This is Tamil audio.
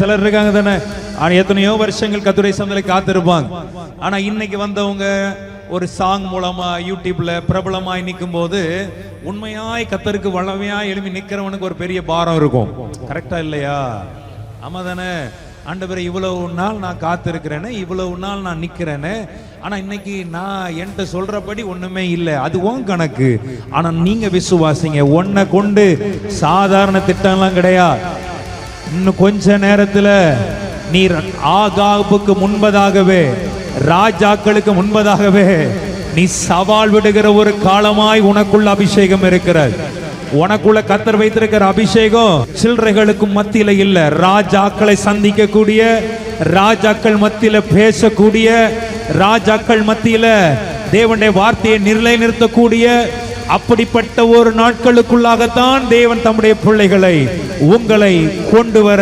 சிலர் இருக்காங்க தானே, எத்தனையோ வருஷங்கள் கர்த்தருடைய சமூகத்தில் காத்திருப்பாங்க. ஆனா இன்னைக்கு வந்தவங்க ஒரு சாங் மூலமா யூடியூப்ல பிரபலமாய் நிற்கும் போது உண்மையாய் கர்த்தருக்கு வளமையாய் எழுப்பி நிக்கிறவனுக்கு ஒரு பெரிய பாரம் இருக்கும். கரெக்டா இல்லையா? ஆமா தானே? ஆண்டவரே, இவ்வளவு நாள் நான் காத்திருக்கிறேன்னு, இவ்வளவு நாள் நான் நிக்கிறேன்னு, ஆனா இன்னைக்கு நான் என்கிட்ட சொல்றபடி ஒண்ணுமே இல்லை. அது உன் கணக்கு. ஆனா நீங்க விசுவாசிங்க, உன்னை கொண்டு சாதாரண திட்டம்லாம் கிடையாது. இன்னும் கொஞ்ச நேரத்துல நீர் ஆகாபுக்கு முன்பதாகவே, ராஜாக்களுக்கு முன்பதாகவே நீ சவால் விடுகிற ஒரு காலமாய் உனக்குள்ள அபிஷேகம் இருக்கிறது. உனக்குள்ள கர்த்தர் வைத்திருக்கிற அபிஷேகம் சில்லறைகளுக்கு மத்தியில இல்ல, ராஜாக்களை சந்திக்க கூடிய, ராஜாக்கள் மத்தியில பேசக்கூடிய, ராஜாக்கள் மத்தியில தேவனுடைய வார்த்தையை நிலைநிறுத்தக்கூடிய அப்படிப்பட்ட ஒரு நாட்களுக்குள்ளாகத்தான் தேவன் தம்முடைய பிள்ளைகளை, உங்களை கொண்டு வர